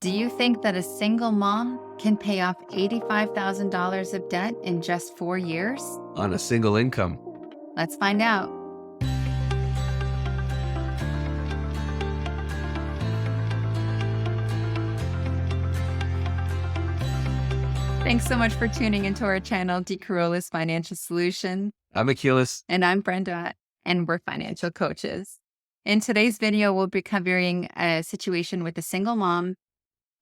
Do you think that a single mom can pay off $85,000 of debt in just 4 years? On a single income. Let's find out. Thanks so much for tuning into our channel, DeCarola's Financial Solution. I'm Achilles. And I'm Brenda, and we're financial coaches. In today's video, we'll be covering a situation with a single mom.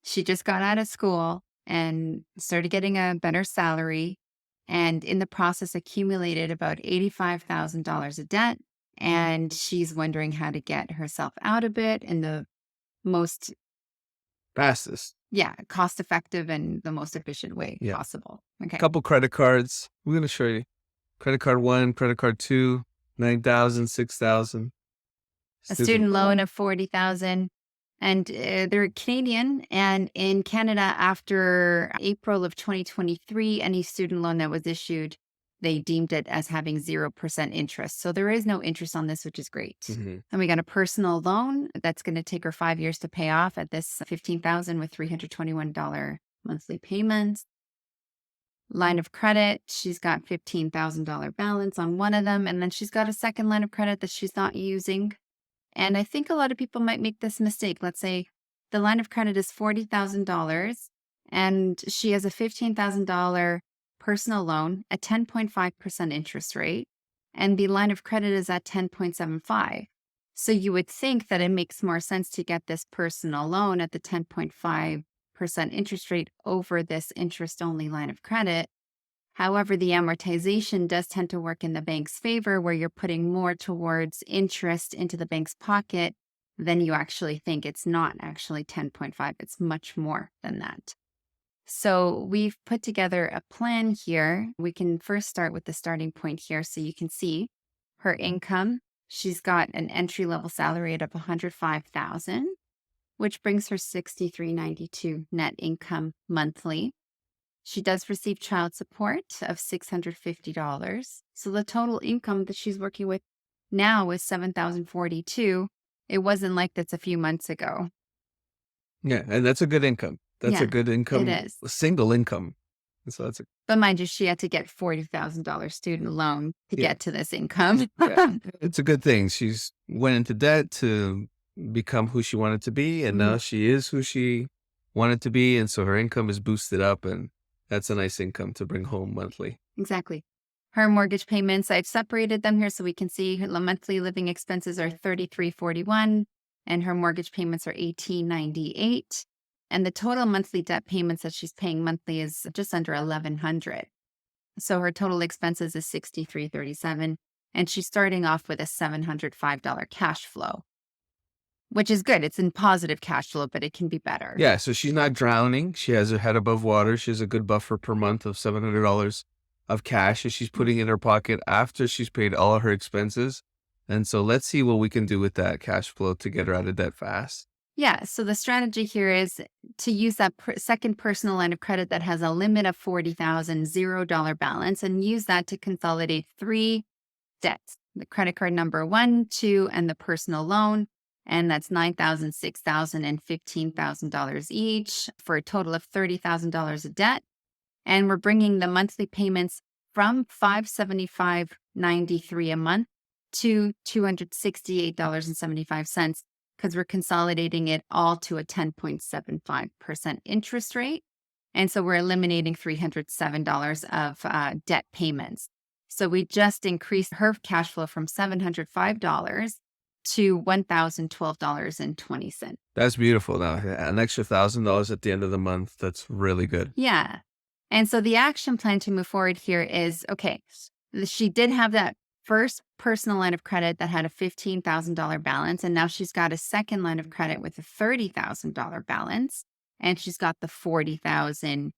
She just got out of school and started getting a better salary, and in the process accumulated about $85,000 of debt. And she's wondering how to get herself out of it in the most, Fastest. cost effective and the most efficient way Yeah. possible. Okay. Couple credit cards. We're going to show you. Credit card 1, credit card 2, 9,000, 6,000. A student loan of $40,000. And they're Canadian. And in Canada, after April of 2023, any student loan that was issued, they deemed it as having 0% interest. So there is no interest on this, which is great. Mhm. And we got a personal loan that's going to take her 5 years to pay off at this $15,000 with $321 monthly payments. Line of credit, she's got $15,000 balance on one of them. And then she's got a second line of credit that she's not using. And I think a lot of people might make this mistake. Let's say the line of credit is $40,000 and she has a $15,000 personal loan at 10.5% interest rate, and the line of credit is at 10.75. So you would think that it makes more sense to get this personal loan at the 10.5% interest rate over this interest-only line of credit. However, the amortization does tend to work in the bank's favor, where you're putting more towards interest into the bank's pocket than you actually think. It's not actually 10.5. It's much more than that. So we've put together a plan here. We can first start with the starting point here so you can see her income. She's got an entry-level salary of $105,000, which brings her $63.92 net income monthly. She does receive child support of $650. So the total income that she's working with now is $7,042. It wasn't like that's a few months ago. Yeah, and that's a good income. That's a good income. It is. A single income. So that's But mind you, she had to get $40,000 student loan to Yeah. get to this income. it's a good thing. She's went into debt to become who she wanted to be, and now she is who she wanted to be, and so her income is boosted up, and that's a nice income to bring home monthly. Exactly. Her mortgage payments, I've separated them here so we can see her monthly living expenses are $33.41 and her mortgage payments are $18.98. And the total monthly debt payments that she's paying monthly is just under $1,100. So her total expenses is $63.37, and she's starting off with a $705 cash flow, which is good. It's in positive cash flow, but it can be better. Yeah, so she's not drowning. She has her head above water. She has a good buffer per month of $700 of cash that she's putting in her pocket after she's paid all of her expenses. And so let's see what we can do with that cash flow to get her out of debt fast. Yeah, so the strategy here is to use that second personal line of credit that has a limit of $40,000, $0 balance, and use that to consolidate 3 debts: the credit card number 1, 2, and the personal loan. And that's $9,000, $6,000, and $15,000 each for a total of $30,000 of debt. And we're bringing the monthly payments from $575.93 a month to $268.75 because we're consolidating it all to a 10.75% interest rate. And so we're eliminating $307 of debt payments. So we just increased her cash flow from $705 to $1,012.20. That's beautiful. Now, an extra $1,000 at the end of the month. That's really good. Yeah. And so the action plan to move forward here is, okay, she did have that first personal line of credit that had a $15,000 balance, and now she's got a second line of credit with a $30,000 balance, and she's got the $40,000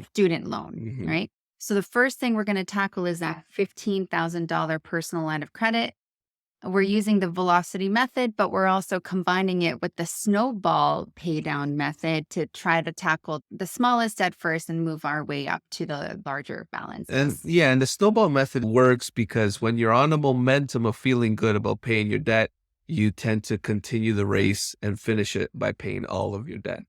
student loan, right? So the first thing we're going to tackle is that $15,000 personal line of credit. We're using the velocity method, but we're also combining it with the snowball pay down method to try to tackle the smallest debt first and move our way up to the larger balance. And the snowball method works because when you're on a momentum of feeling good about paying your debt, you tend to continue the race and finish it by paying all of your debt.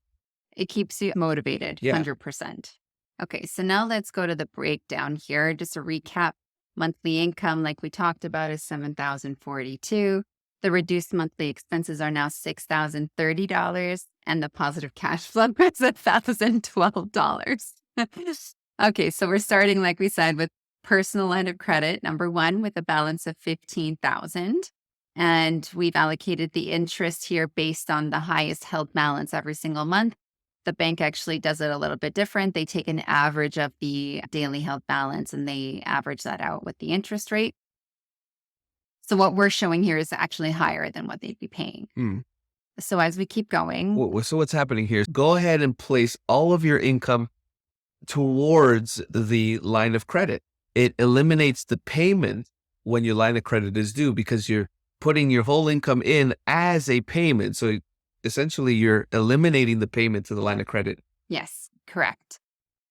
It keeps you motivated, Yeah. 100%. Okay, so now let's go to the breakdown here. Just a recap. Monthly income, like we talked about, is 7,042. The reduced monthly expenses are now $6,030, and the positive cash flow is $1,012. Okay, so we're starting, like we said, with personal line of credit, number one, with a balance of 15,000. And we've allocated the interest here based on the highest held balance every single month. The bank actually does it a little bit different. They take an average of the daily held balance and they average that out with the interest rate. So what we're showing here is actually higher than what they'd be paying. Hmm. So as we keep going, So what's happening here? Go ahead and place all of your income towards the line of credit. It eliminates the payment when your line of credit is due because you're putting your whole income in as a payment. So essentially, you're eliminating the payment to the line of credit. yes, correct.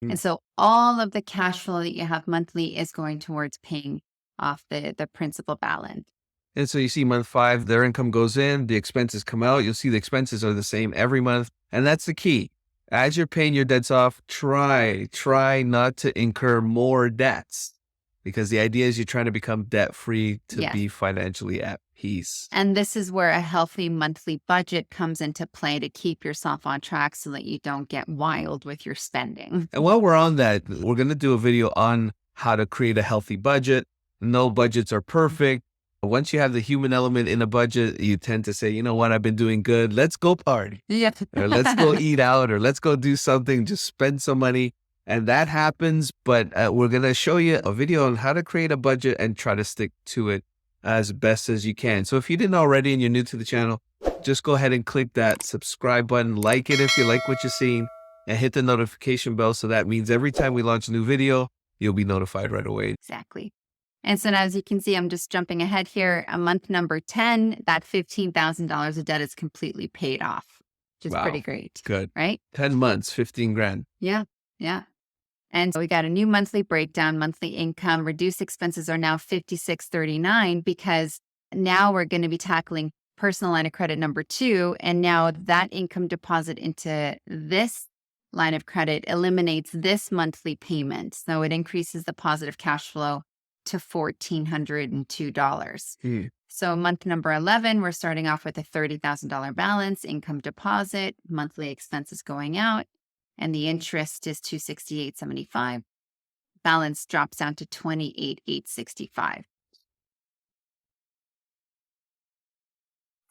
Mm. And so all of the cash flow that you have monthly is going towards paying off the principal balance. And so you see month 5, their income goes in, the expenses come out. You'll see the expenses are the same every month. And that's the key. As you're paying your debts off, try not to incur more debts because the idea is you're trying to become debt free to Yes. be financially at peace. And this is where a healthy monthly budget comes into play to keep yourself on track so that you don't get wild with your spending. And while we're on that, we're going to do a video on how to create a healthy budget. No budgets are perfect. Once you have the human element in a budget, you tend to say, you know what, I've been doing good. Let's go party. Yeah. Or let's go eat out, or let's go do something, just spend some money. And that happens. But we're going to show you a video on how to create a budget and try to stick to it as best as you can. So if you didn't already and you're new to the channel, just go ahead and click that subscribe button, like it if you like what you're seeing, and hit the notification bell. So that means every time we launch a new video, you'll be notified right away. Exactly. And so now, as you can see, I'm just jumping ahead here. A month number 10, that $15,000 of debt is completely paid off, which is Wow. pretty great. Good. Right? 10 months, 15 grand. Yeah. Yeah. And so we got a new monthly breakdown, monthly income, reduced expenses are now $56.39 because now we're going to be tackling personal line of credit number 2. And now that income deposit into this line of credit eliminates this monthly payment. So it increases the positive cash flow to $1,402. So month number 11, we're starting off with a $30,000 balance, income deposit, monthly expenses going out, and the interest is $268.75. Balance drops down to $28,865.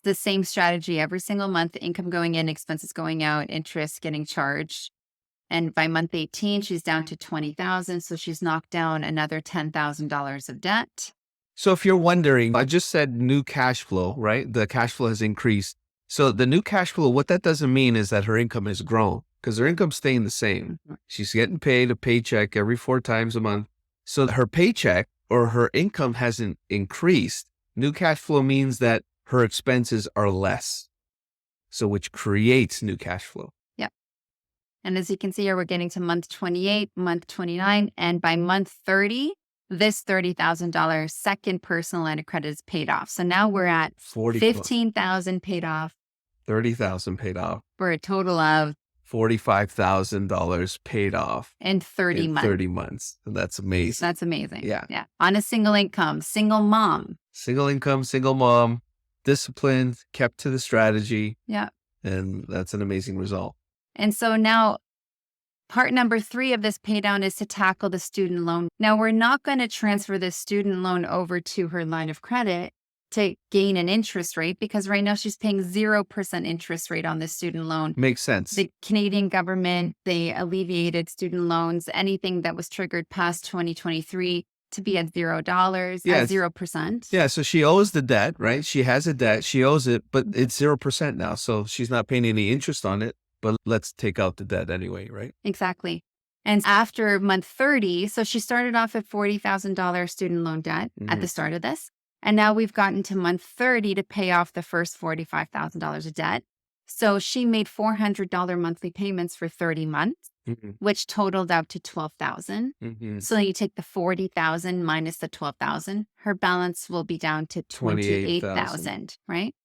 The same strategy every single month, income going in, expenses going out, interest getting charged. And by month 18, she's down to $20,000. So she's knocked down another $10,000 of debt. So if you're wondering, I just said new cash flow, right? The cash flow has increased. So the new cash flow, what that doesn't mean is that her income has grown because her income's staying the same. She's getting paid a paycheck every 4 times a month. So her paycheck or her income hasn't increased. New cash flow means that her expenses are less. So which creates new cash flow. And as you can see here, we're getting to month 28, month 29, and by month 30, this $30,000 second personal line of credit is paid off. So now we're at 15,000 paid off, 30,000 paid off, for a total of $45,000 paid off in 30 in months. 30 months. And that's amazing. That's amazing. Yeah. Yeah. On a single income, single mom. Single income, single mom, disciplined, kept to the strategy. Yeah. And that's an amazing result. And so now part number 3 of this pay down is to tackle the student loan. Now we're not going to transfer this student loan over to her line of credit to gain an interest rate because right now she's paying 0% interest rate on this student loan. Makes sense. The Canadian government, they alleviated student loans, anything that was triggered past 2023 to be at $0, Yeah, at 0%. Yeah, so she owes the debt, right? She has a debt, she owes it, but it's 0% now. So she's not paying any interest on it, but let's take out the debt anyway, right? Exactly. And after month 30, so she started off at $40,000 student loan debt at the start of this. And now we've gotten to month 30 to pay off the first $45,000 of debt. So she made $400 monthly payments for 30 months, which totaled out to $12,000. So you take the $40,000 minus the $12,000, her balance will be down to $28,000, right?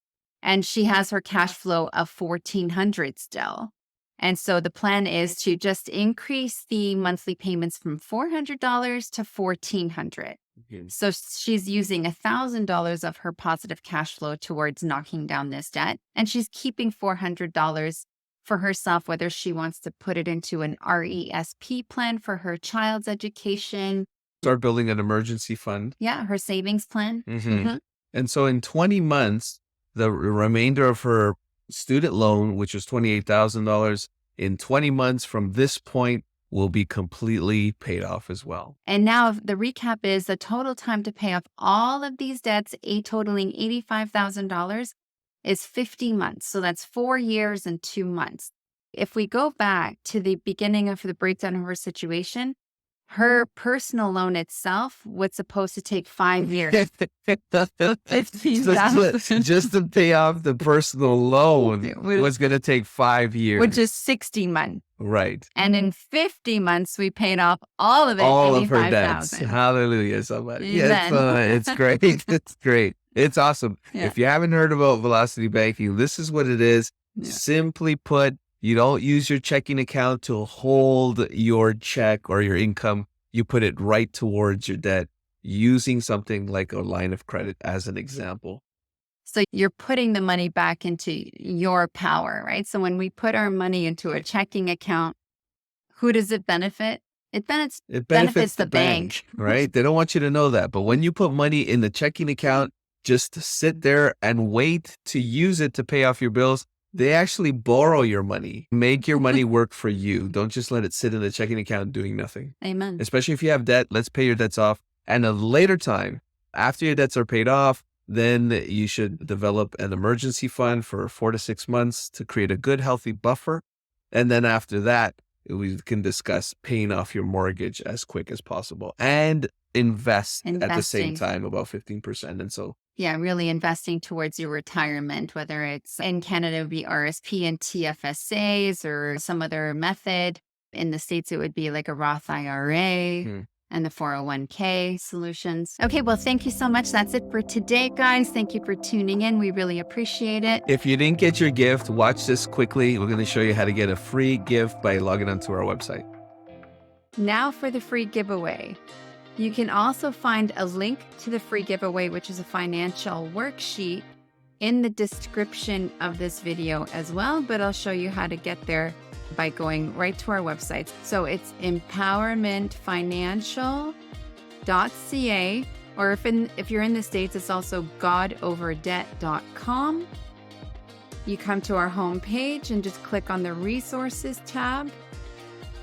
And she has her cash flow of $1,400 still. And so the plan is to just increase the monthly payments from $400 to $1,400. Mhm. So she's using $1,000 of her positive cash flow towards knocking down this debt. And she's keeping $400 for herself, whether she wants to put it into an RESP plan for her child's education. Start building an emergency fund. Yeah, her savings plan. Hmm. And so in 20 months, the remainder of her student loan, which was $28,000, in 20 months from this point will be completely paid off as well. And now the recap is the total time to pay off all of these debts, totaling $85,000, is 50 months. So that's 4 years and 2 months. If we go back to the beginning of the breakdown of her situation, her personal loan itself was supposed to take 5 years. Just to pay off the personal loan was going to take 5 years. Which is 60 months. Right. And in 50 months, we paid off all of it. All of her debts. Hallelujah, somebody. Yes, it's great. It's great. It's awesome. Yeah. If you haven't heard about Velocity Banking, this is what it is. Yeah. Simply put, you don't use your checking account to hold your check or your income. You put it right towards your debt using something like a line of credit as an example. So you're putting the money back into your power, right? So when we put our money into a checking account, who does it benefit? It benefits the bank, right? They don't want you to know that. But when you put money in the checking account, just to sit there and wait to use it to pay off your bills, they actually borrow your money. Make your money work for you. Don't just let it sit in the checking account doing nothing. Amen. Especially if you have debt, let's pay your debts off. And a later time, after your debts are paid off, then you should develop an emergency fund for 4 to 6 months to create a good, healthy buffer. And then after that, we can discuss paying off your mortgage as quick as possible and invest at the same time about 15%. And so, yeah, really investing towards your retirement, whether it's in Canada, it would be RSP and TFSAs or some other method. In the States, it would be like a Roth IRA. And the 401k solutions. Okay, well, thank you so much. That's it for today, guys. Thank you for tuning in. We really appreciate it. If you didn't get your gift, watch this quickly. We're going to show you how to get a free gift by logging onto our website. Now for the free giveaway. You can also find a link to the free giveaway, which is a financial worksheet, in the description of this video as well, but I'll show you how to get there by going right to our website. So it's empowermentfinancial.ca, or if you're in the States, it's also godoverdebt.com. You come to our homepage and just click on the resources tab.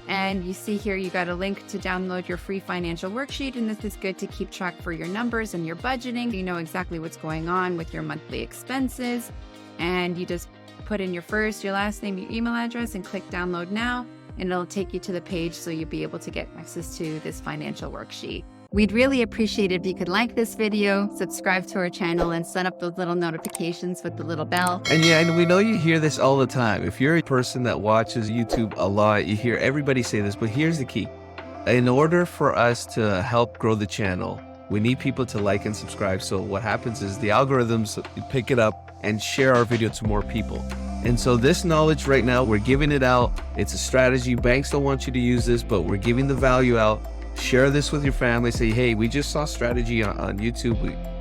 And you see here, you got a link to download your free financial worksheet. And this is good to keep track for your numbers and your budgeting. You know exactly what's going on with your monthly expenses. And you just put in your first, your last name, your email address, and click download now. And it'll take you to the page so you'll be able to get access to this financial worksheet. We'd really appreciate it if you could like this video, subscribe to our channel, and set up those little notifications with the little bell. And we know you hear this all the time. If you're a person that watches YouTube a lot, you hear everybody say this, but here's the key. In order for us to help grow the channel, we need people to like and subscribe. So what happens is the algorithms pick it up and share our video to more people. And so this knowledge right now, we're giving it out. It's a strategy. Banks don't want you to use this, but we're giving the value out. Share this with your family. Say, hey, we just saw strategy on YouTube.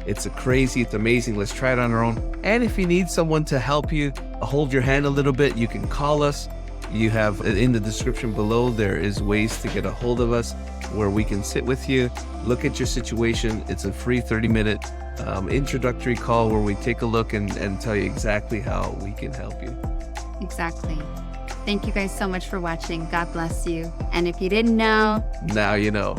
It's crazy. It's amazing. Let's try it on our own. And if you need someone to help you hold your hand a little bit, you can call us. You have in the description below, there is ways to get a hold of us where we can sit with you, look at your situation. It's a free 30-minute introductory call where we take a look and tell you exactly how we can help you. Exactly. Thank you guys so much for watching. God bless you. And if you didn't know, now you know.